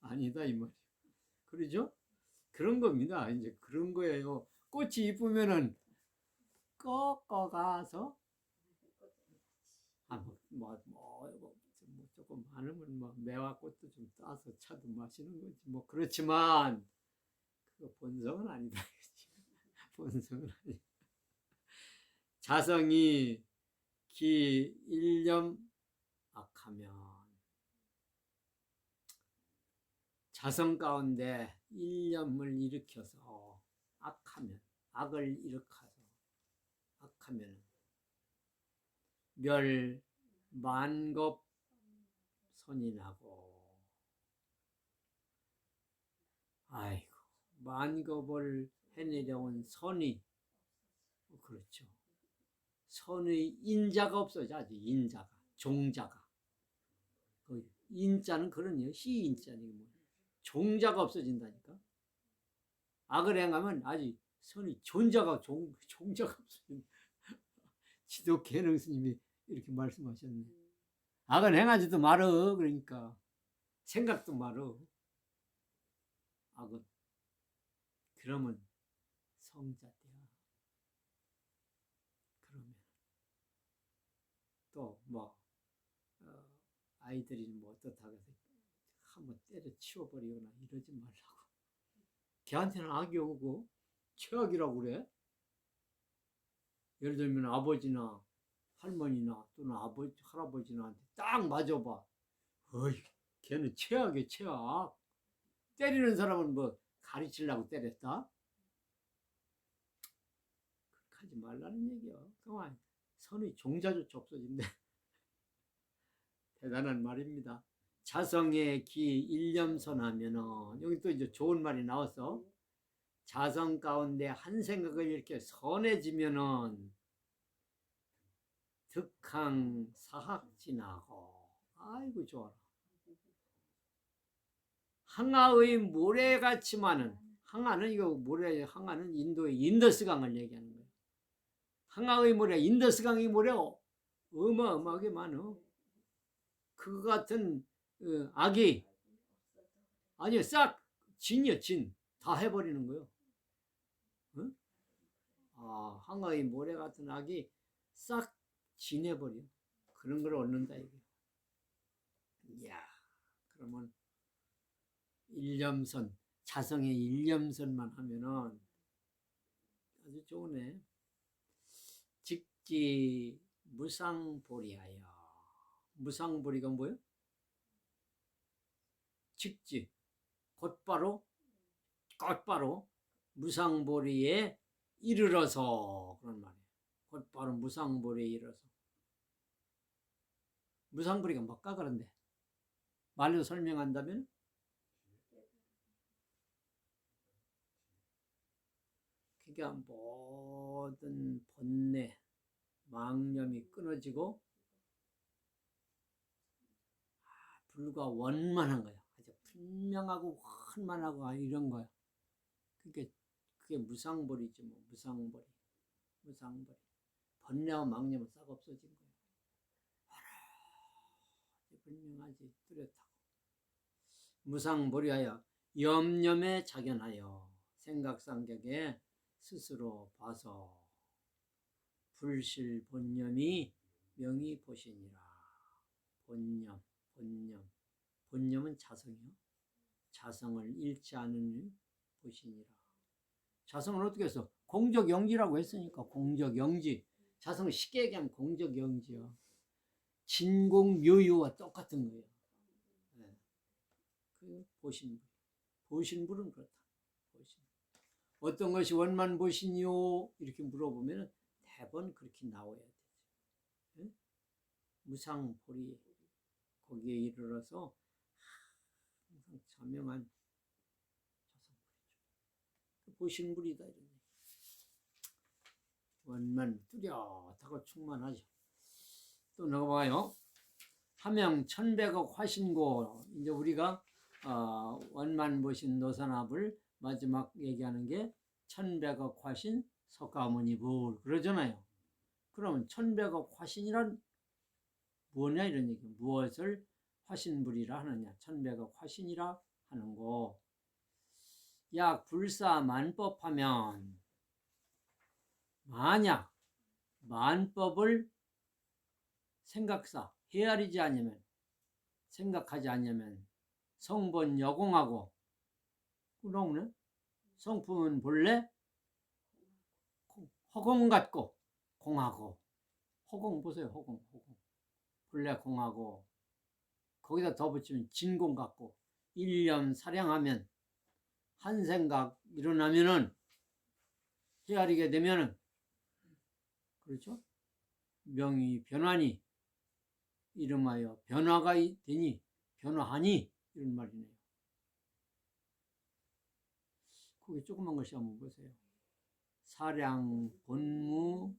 아니다 이 말이에요. 그러죠? 그런 겁니다. 이제 그런 거예요. 꽃이 이쁘면은 꺾어가서 조금 많으면 뭐 매화꽃도 좀 따서 차도 마시는 거지. 뭐 그렇지만 그거 본성은 아니다. 본성은 아니다. 자성이 기 일념 악하면 자성 가운데 일념을 일으켜서 악하면 악을 일으켜서 악하면 멸 만겁 선인하고 만겁을 해내려온 선이 그렇죠. 선의 인자가 없어져. 인자가 종자가 인자는 그러네요. 시인자니 뭐 종자가 없어진다니까. 악을 행하면 아직 선이 종자가 없어진다. 지도 계능 스님이 이렇게 말씀하셨네. 악을 행하지도 말어. 그러니까 생각도 말어. 악은 그러면 성자 돼야. 그러면 또 뭐 아이들이 뭐 어떻다 해서 한번 때려 치워버리거나 이러지 말라고. 걔한테는 악이 오고 최악이라고 그래. 예를 들면 아버지나 할머니나 또는 할아버지나 딱 맞아봐. 걔는 최악이야 최악. 때리는 사람은 뭐 가르치려고 때렸다? 그렇게 하지 말라는 얘기야. 그만 선의 종자조차 없어진대. 대단한 말입니다. 자성의 기 일념선하면은 여기 또 이제 좋은 말이 나왔어. 자성 가운데 한 생각을 이렇게 선해지면은 득항 사학진하고 아이고 좋아라. 항아의 모래같이 많은, 항아는 이거 모래, 항아는 인도의 인더스강을 얘기하는 거예요. 항아의 모래, 인더스강의 모래가 어마어마하게 많어. 그거 같은 악이, 아니요, 싹 진이요, 진. 다 해버리는 거예요. 응? 아, 항아의 모래 같은 악이 싹 진해버려. 그런 걸 얻는다 이게. 이야, 그러면 일념선, 자성의 일념선만 하면은 아주 좋으네. 직지 무상보리하여. 무상보리가 뭐예요? 직지, 곧바로 무상보리에 이르러서, 그런 말이에요. 곧바로 무상보리에 이르러서. 무상보리가 뭘까 그런데 말로 설명한다면 그러니까 모든 번뇌, 망념이 끊어지고 불과 원만한 거야. 아주 분명하고 원만하고 이런 거야. 그게 무상보리지 뭐. 무상보리. 번뇌와 망념은 싹 없어진 거야. 분명하지, 뚜렷하고. 무상보리하여 염념에 작연하여 생각상격에 스스로 봐서 불실 본념이 명이 보시니라. 본념은 자성이요. 자성을 잃지 않은 보시니라. 자성을 어떻게 해서 공적영지라고 했으니까 공적영지. 자성을 쉽게 얘기하면 공적영지요. 진공묘유와 똑같은 거예요. 네. 그 보신불은 그렇다. 어떤 것이 원만보시니요? 이렇게 물어보면 대번 그렇게 나와야 되죠. 네? 무상보리 거기에 이르러서 항상 자명한 자성불이죠. 보신불이다 이런 얘기. 원만 뚜렷하고 충만하죠. 또 넘어가요. 하명 천백억 화신고. 이제 우리가 원만보신 노선합을 마지막 얘기하는 게 천백억 화신 석가모니불 그러잖아요. 그러면 천백억 화신이란 뭐냐 이런 얘기. 무엇을 화신불이라 하느냐. 천백억 화신이라 하는 거. 약 불사 만법하면 만약 만법을 헤아리지 않으면, 생각하지 않으면 성본 여공하고, 그러면 성품은 본래 허공 같고 공하고, 허공 보세요. 허공 본래 공하고, 거기다 더 붙이면 진공 같고, 일념 사량하면 한 생각 일어나면은 헤아리게 되면은, 그렇죠? 명이 변하니 이름하여 변화가 되니 변화하니 이런 말이네요. 거기 조그만 것이 한번 보세요. 사량 본무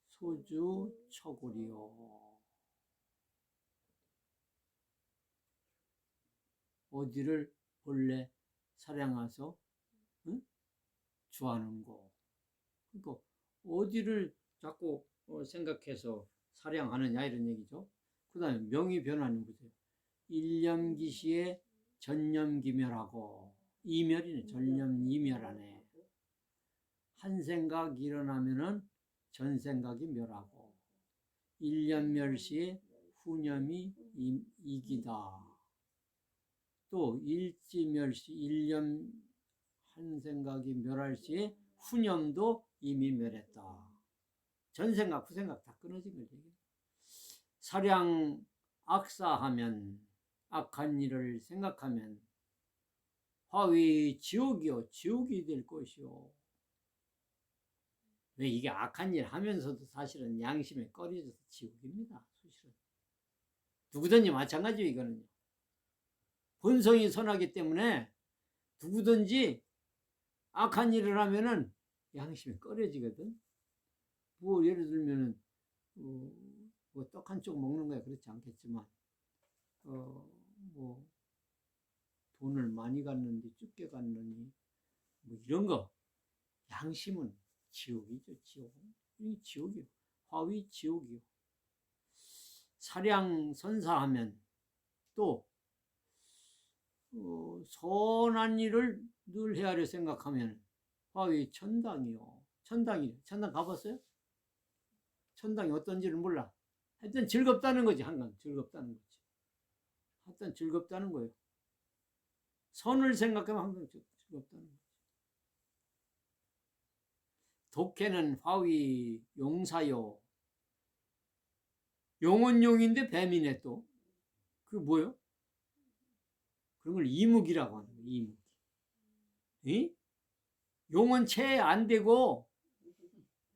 소주 처골이요. 어디를 본래 사량해서 주하는 거. 그러니까 어디를 자꾸 생각해서 사량하느냐 이런 얘기죠. 그 다음에 명이 변하는 거죠. 일념기시에 전념기멸하고, 이멸이네. 전념 이멸하네. 한 생각 일어나면은 전 생각이 멸하고, 일념멸시에 후념이 이기다. 또 일지멸시, 일념 한 생각이 멸할 시에 후념도 이미 멸했다. 전 생각, 후생각 다 끊어진 거죠. 사량 악사하면, 악한 일을 생각하면 화위 지옥이요, 지옥이 될 것이요. 왜 이게 악한 일 하면서도 사실은 양심에 꺼려져서 지옥입니다. 사실은 누구든지 마찬가지요. 이거는요. 본성이 선하기 때문에 누구든지 악한 일을 하면은 양심이 꺼려지거든. 뭐 예를 들면은 뭐 떡 한 쪽 먹는 거야 그렇지 않겠지만 뭐 돈을 많이 갔는지 적게 갔느니 뭐 이런 거. 양심은 지옥이죠. 지옥. 이 지옥이요. 화위 지옥이요. 사량 선사하면 또 선한 일을 늘 헤아려 생각하면 화위 천당이요. 천당 가봤어요? 천당이 어떤지를 몰라. 하여튼 즐겁다는 거지. 한간 즐겁다는 거지. 하여튼 즐겁다는 거예요. 선을 생각하면 항상 즐겁다는 거지. 독해는 화위 용사요. 용은 용인데 뱀이네 또. 그게 뭐예요? 그런 걸 이묵이라고 하는 거예요. 이묵. 이? 용은 채 안 되고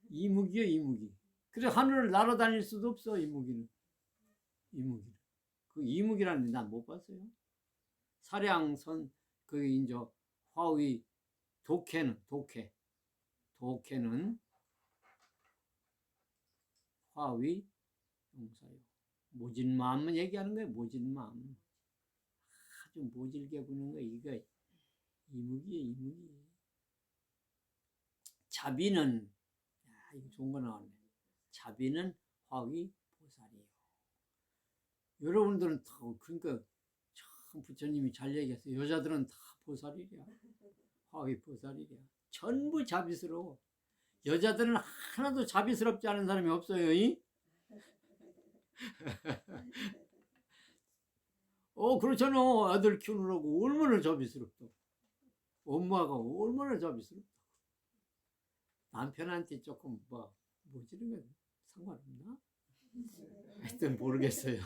이묵이요, 이묵이. 그래 하늘을 날아다닐 수도 없어, 이묵이는. 이묵이. 그 이묵이라는 데 난 못 봤어요. 사량선 그 이제 화위 독해는 화위 용사요. 모진 마음만 얘기하는 거예요. 모진 마음. 아주 모질게 부는 거 이거 이묵이에요, 이묵이. 자비는 이거 좋은 거 나왔네. 자비는 화위 보살이에요. 여러분들은 다 그러니까 참 부처님이 잘 얘기했어요. 여자들은 다 보살이랴. 화위 보살이랴. 전부 자비스러워. 여자들은 하나도 자비스럽지 않은 사람이 없어요. 그렇잖아. 아들 키우느라고 얼마나 자비스럽다. 엄마가 얼마나 자비스럽다. 남편한테 조금 모지른 건 상관없나? 하여튼 모르겠어요.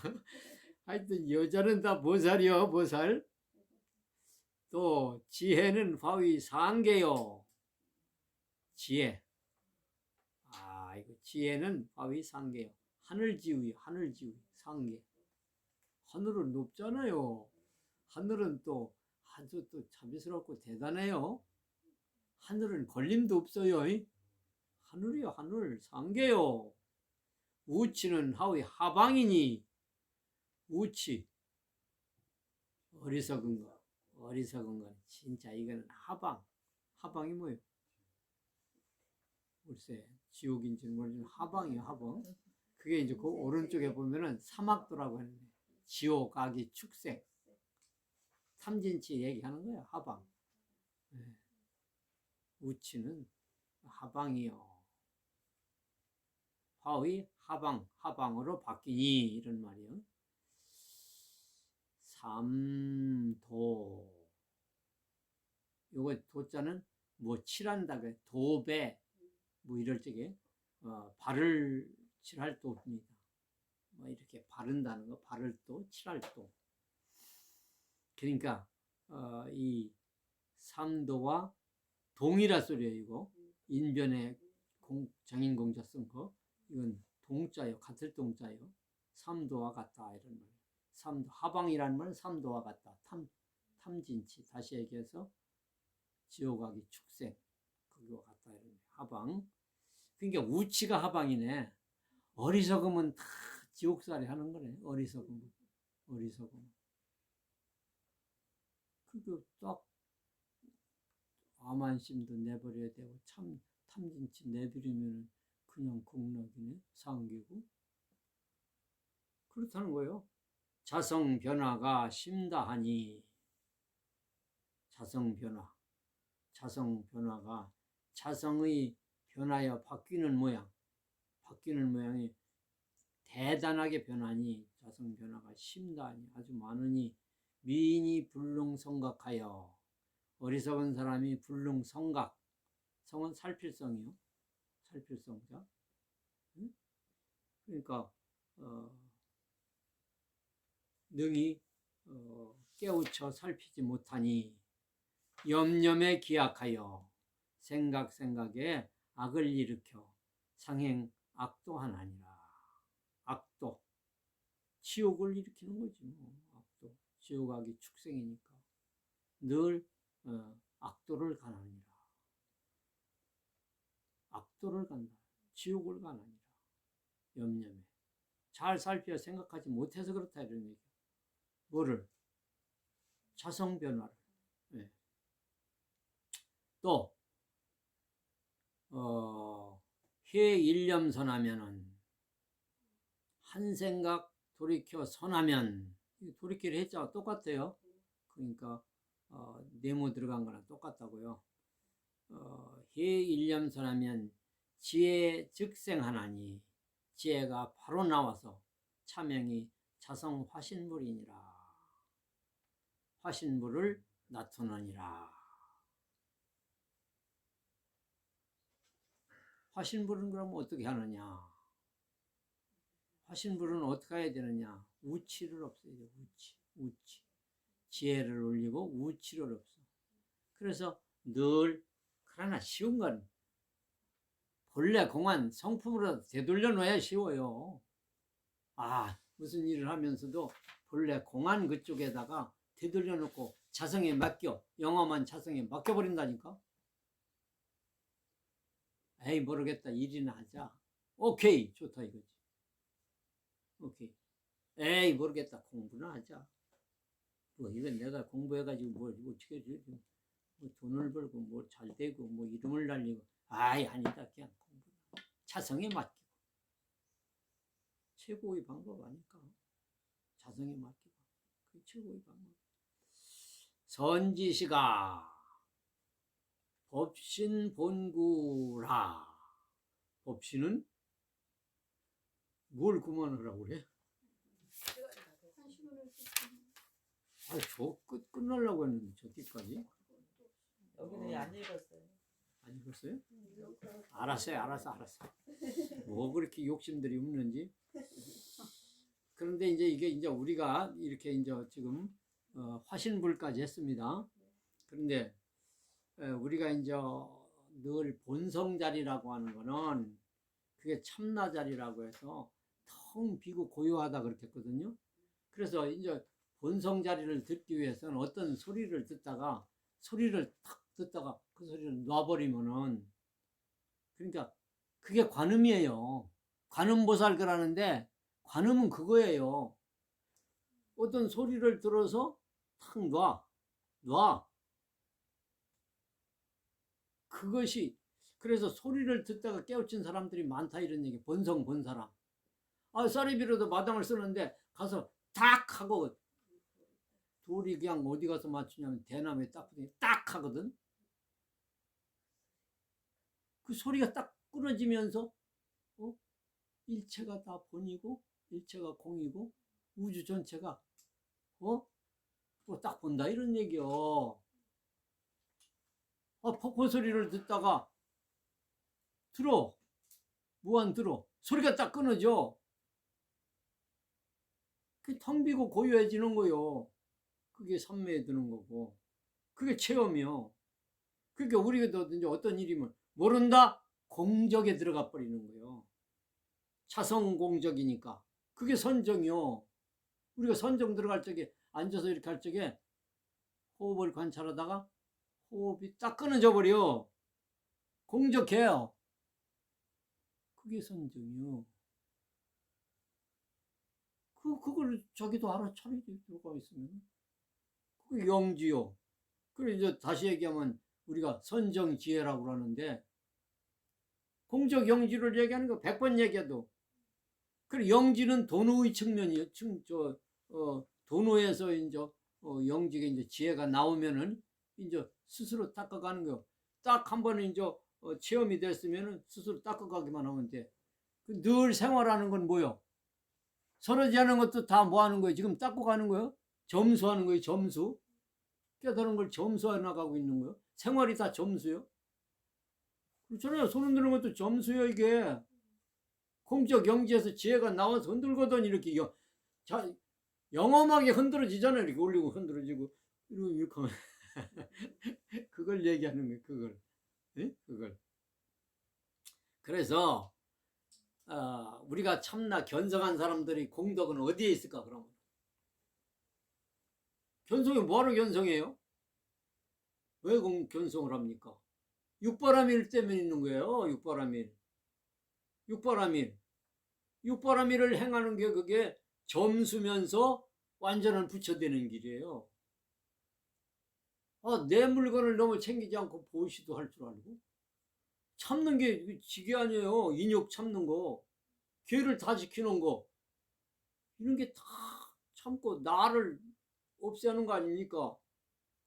하여튼 여자는 다 보살이요, 보살. 또 지혜는 화위 상계요. 지혜. 이거 지혜는 화위 상계요. 하늘지위, 상계. 하늘은 높잖아요. 하늘은 또 아주 또 자비스럽고 대단해요. 하늘은 걸림도 없어요. 하늘이요, 하늘 상계요. 우치는 화위 하방이니. 우치 어리석은 거. 진짜 이거는 하방이 뭐예요? 글쎄 지옥인지는 모르지만 하방이요, 하방. 그게 이제 그 오른쪽에 보면은 사막도라고 하는데 지옥, 악이, 축생, 탐진치 얘기하는 거예요. 하방. 네. 우치는 하방이요. 화의 하방으로 바뀌니 이런 말이요. 삼도. 요거 도자는 뭐 칠한다 그래. 도배 뭐 이럴 적에 발을 칠할 도입니다. 뭐 이렇게 바른다는 거, 발을 또 칠할 도. 그러니까 이 삼도와 동이라 소리예요. 이거 인변에 장인공자 쓴 거. 이건 동자요, 같을 동자요. 삼도와 같다 이런 말. 삼도 하방이라는 말은 삼도와 같다. 탐진치 다시 얘기해서 지옥악이 축생 그거와 같다 이런 말. 하방. 그러니까 우치가 하방이네. 어리석으면 다 지옥살이 하는 거네. 어리석으면. 그거 딱 아만심도 내버려야 되고 탐진치 내버리면 그냥 공락이네. 상계고. 그렇다는 거예요. 자성 변화가 심다하니. 자성 변화가 자성의 변하여 바뀌는 모양이 대단하게 변하니 자성 변화가 심다하니 아주 많으니 미인이 불능성각하여. 어리석은 사람이 불능성각. 성은 살필성이요. 살필성자. 그러니까 능히 깨우쳐 살피지 못하니 염념에 기약하여 생각에 악을 일으켜 상행 악도하나니라. 악도. 지옥을 일으키는 거지 뭐. 악도. 지옥악이 축생이니까 늘 악도를 가나니라. 악도를 간다. 지옥을 가나니라. 염념에. 잘 살펴 생각하지 못해서 그렇다 이런 얘기야. 뭐를? 자성 변화를. 예. 또 해일념선하면은 한 생각 돌이켜 선하면, 돌이키를 했죠. 똑같아요. 그러니까 네모 들어간 거랑 똑같다고요. 해일념선하면 지혜 즉생하나니 지혜가 바로 나와서 차명이 자성 화신물이니라. 화신물을 나타내니라. 화신물은 그럼 어떻게 하느냐? 화신물은 어떻게 해야 되느냐? 우치를 없애야 돼. 우치. 지혜를 올리고 우치를 없어. 그래서 늘, 그러나 쉬운 건 본래 공안 성품으로 되돌려 놓아야 쉬워요. 무슨 일을 하면서도 본래 공안 그쪽에다가 되돌려 놓고 자성에 맡겨, 영험한 자성에 맡겨버린다니까. 에이 모르겠다, 일이나 하자. 오케이, 좋다 이거지. 오케이. 에이 모르겠다, 공부나 하자. 뭐 이건 내가 공부해가지고 뭘 어떻게 뭐 돈을 벌고 뭐 잘 되고 뭐 이름을 날리고, 아니다, 그냥 공부. 자성에 맡기고. 최고의 방법 아닐까? 자성에 맡기고. 그게 최고의 방법. 선지시가 법신 본구라. 법신은 뭘 그만하라고 그래? 저 끝나려고 했는데 저기까지. 여기는 안 읽었어요. 안 읽었어요? 알았어요. 뭐 그렇게 욕심들이 없는지. 그런데 이제 우리가 이렇게 이제 지금 화신불까지 했습니다. 그런데 우리가 이제 늘 본성자리라고 하는 거는 그게 참나자리라고 해서 텅 비고 고요하다 그렇겠거든요. 그래서 이제 본성자리를 듣기 위해서는 어떤 소리를 듣다가 탁 듣다가 그 소리를 놔버리면은, 그러니까 그게 관음이에요. 관음보살 그러는데 관음은 그거예요. 어떤 소리를 들어서 탁 놔. 그것이, 그래서 소리를 듣다가 깨우친 사람들이 많다 이런 얘기. 본 사람. 쌀이비로도 마당을 쓰는데 가서 딱 하고, 돌이 그냥 어디 가서 맞추냐면 대나무에 딱 하거든. 그 소리가 딱 끊어지면서 일체가 다 본이고 일체가 공이고 우주 전체가 또 딱 본다 이런 얘기요. 폭포 소리를 듣다가 무한 소리가 딱 끊어져. 그게 텅 비고 고요해지는 거요. 그게 삼매에 드는 거고, 그게 체험이요. 그러니까 우리가 이제 어떤 일이면 모른다, 공적에 들어가 버리는 거예요. 자성 공적이니까. 그게 선정이요. 우리가 선정 들어갈 적에 앉아서 이렇게 할 적에 호흡을 관찰하다가 호흡이 딱 끊어져 버려. 공적해요. 그게 선정이요. 그걸 자기도 알아차리지 들어가 있으면. 그게 영지요. 그래 이제 다시 얘기하면 우리가 선정지혜라고 하는데, 공적 영지를 얘기하는 거 100번 얘기해도, 그래 영지는 도노의 측면이에요. 도노에서 이제 영지가 이제 지혜가 나오면은 이제 스스로 닦아가는 거요. 딱 한 번에 이제 체험이 됐으면은 스스로 닦아가기만 하면 돼. 늘 생활하는 건 뭐요? 서러지 않은 것도 다 뭐 하는 거예요? 지금 닦고 가는 거예요? 점수하는 거예요, 점수. 깨달은 걸 점수해 나가고 있는 거예요. 생활이 다 점수요. 그렇잖아요. 손 흔드는 것도 점수요, 이게. 공적 영지에서 지혜가 나와서 흔들거든, 이렇게. 영험하게 흔들어지잖아요. 이렇게 올리고 흔들어지고. 이렇게 하면. 그걸 얘기하는 거예요, 그걸. 네? 그걸. 그래서, 우리가 참나 견성한 사람들이 공덕은 어디에 있을까, 그러면? 견성이 뭐하러 견성해요? 왜 견성을 합니까? 육바라밀 때문에 있는 거예요. 육바라밀을 행하는 게 그게 점수면서 완전한 부처되는 길이에요. 내 물건을 너무 챙기지 않고 보시도 할 줄 알고. 참는 게 지게 아니에요. 인욕 참는 거. 죄를 다 지키는 거. 이런 게 다 참고 나를 없애는 거 아닙니까?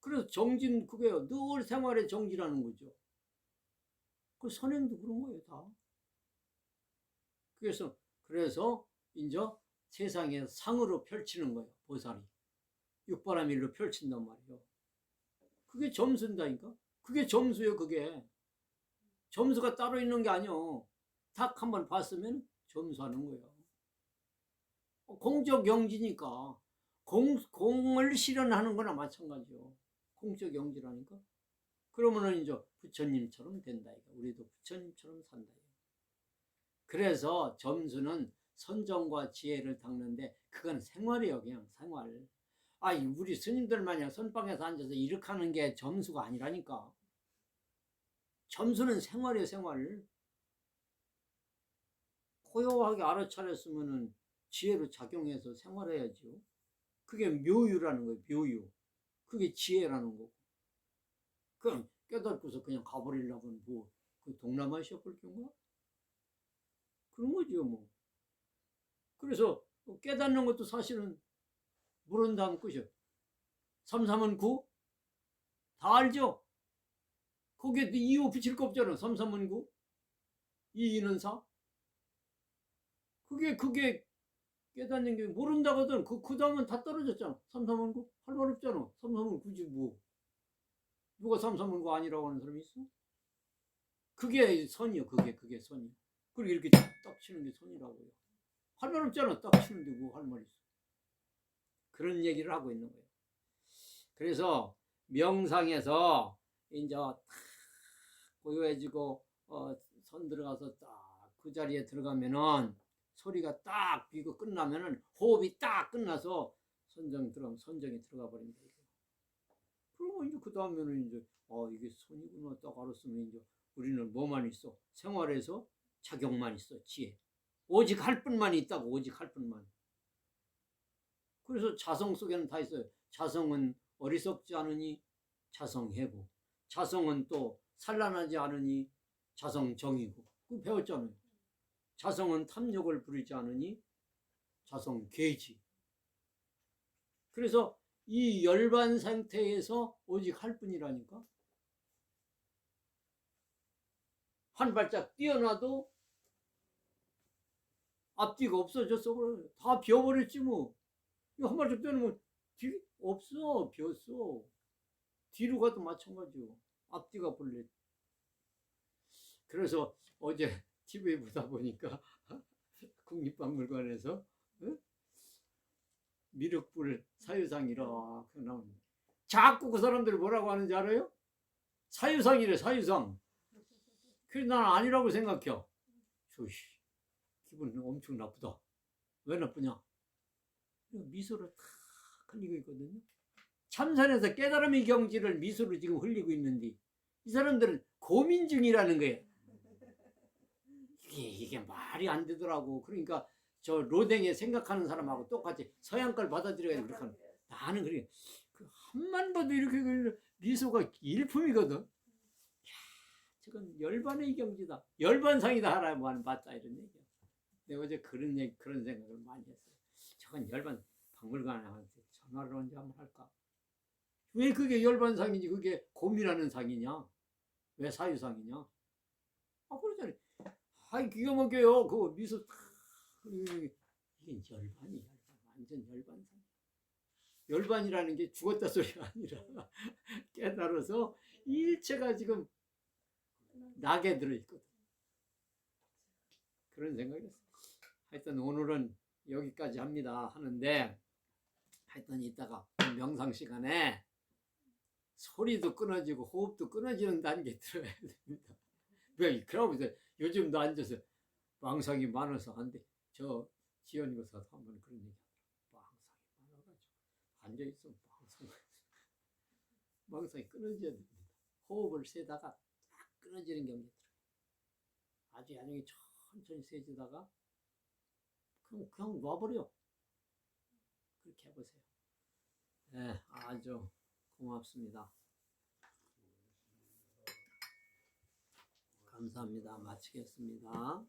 그래서 정진 그게요. 늘 생활의 정지라는 거죠. 그 선행도 그런 거예요, 다. 그래서 이제 세상에 상으로 펼치는 거예요, 보살이. 육바라밀로 펼친단 말이에요. 그게 점수인다니까? 그게 점수예요, 그게. 점수가 따로 있는 게 아니요. 딱 한번 봤으면 점수하는 거예요. 공적 영지니까. 공을 실현하는 거나 마찬가지요. 공적 영지라니까. 그러면은 이제 부처님처럼 된다. 우리도 부처님처럼 산다. 그래서 점수는 선정과 지혜를 닦는데 그건 생활이에요. 그냥 생활. 우리 스님들 마냥 선방에서 앉아서 이렇게 하는 게 점수가 아니라니까. 점수는 생활이에요. 생활. 고요하게 알아차렸으면은 지혜로 작용해서 생활해야죠. 그게 묘유라는 거예요. 묘유. 그게 지혜라는 거고. 그냥 깨닫고서 그냥 가버리려면 그 동남아 시합할 경우가? 그런 거죠, 뭐. 그래서 깨닫는 것도 사실은 물은 다음 끝이요. 3, 3은 9? 다 알죠? 거기에 2호 붙일 거 없잖아. 3, 3은 9? 2, 2는 4? 그게 깨닫는 게 모른다거든. 그 다음은 다 떨어졌잖아. 3, 3은 9? 할 말 없잖아. 3, 3은 9지 뭐. 누가 3, 3은 9 아니라고 하는 사람이 있어? 그게 선이요. 그게 선이요. 그리고 이렇게 딱 치는 게 선이라고요. 할 말 없잖아. 딱 치는데 뭐 할 말 있어. 그런 얘기를 하고 있는 거예요. 그래서 명상에서 이제 탁 고요해지고 선 들어가서 딱 그 자리에 들어가면은 소리가 딱 비고 끝나면은 호흡이 딱 끝나서 선정이 들어가 버린다. 그러면 이제 그 다음에는 이제 이게 선이구나 딱 알았으면 이제 우리는 뭐만 있어? 생활에서 작용만 있어. 지혜. 오직 할 뿐만 있다고. 오직 할 뿐만. 그래서 자성 속에는 다 있어요. 자성은 어리석지 않으니 자성해고, 자성은 또 산란하지 않으니 자성정이고. 그거 배웠잖아요. 자성은 탐욕을 부리지 않으니 자성계지. 그래서 이 열반 상태에서 오직 할 뿐이라니까. 한 발짝 뛰어나도 앞뒤가 없어졌어. 다 비워버렸지 뭐. 한 발짝 뛰어나면 뒤 없어. 비었어. 뒤로 가도 마찬가지요. 앞뒤가 볼래. 그래서 어제 TV에 보다 보니까 국립박물관에서 미륵불 사유상이라 나오는. 자꾸 그 사람들이 뭐라고 하는지 알아요? 사유상이래. 사유상. 그래서 난 아니라고 생각해. 기분 엄청 나쁘다. 왜 나쁘냐? 미소를 탁 흘리고 있거든요. 참선에서 깨달음의 경지를 미소로 지금 흘리고 있는데 이 사람들은 고민 중이라는 거예요. 이게 말이 안 되더라고. 그러니까 저 로댕에 생각하는 사람하고 똑같이 서양 걸 받아들여야 그렇게 하는. 나는 그래. 한만 봐도 이렇게 미소가 일품이거든. 저건 열반의 경지다. 열반상이다 하라면 맞다 이런 얘기야. 내가 어제 그런 생각을 많이 했어요. 저건 열반 박물관한테 전화를 언제 한번 할까? 왜 그게 열반상이지? 그게 고민하는 상이냐? 왜 사유상이냐? 그러잖아요. 기가 막혀요. 그 미소 이게 열반이 완전 열반상. 열반이라는 게 죽었다 소리가 아니라 깨달아서 일체가 지금 낙에 들어있거든. 그런 생각이었어. 하여튼 오늘은 여기까지 합니다. 하는데 하여튼 이따가 명상 시간에 소리도 끊어지고 호흡도 끊어지는 단계 들어야 됩니다. 왜 그러고 요즘도 앉아서 망상이 많아서 안 돼. 저 지연고사도 한번 그런 얘기 하더라고. 망상이 많아가지고 앉아있으면 망상이 끊어져야 됩니다. 호흡을 세다가 딱 끊어지는 경우가 들어요. 아주 야중에 천천히 세지다가 그냥 놔버려. 그렇게 해보세요. 네, 아주 고맙습니다. 감사합니다. 마치겠습니다.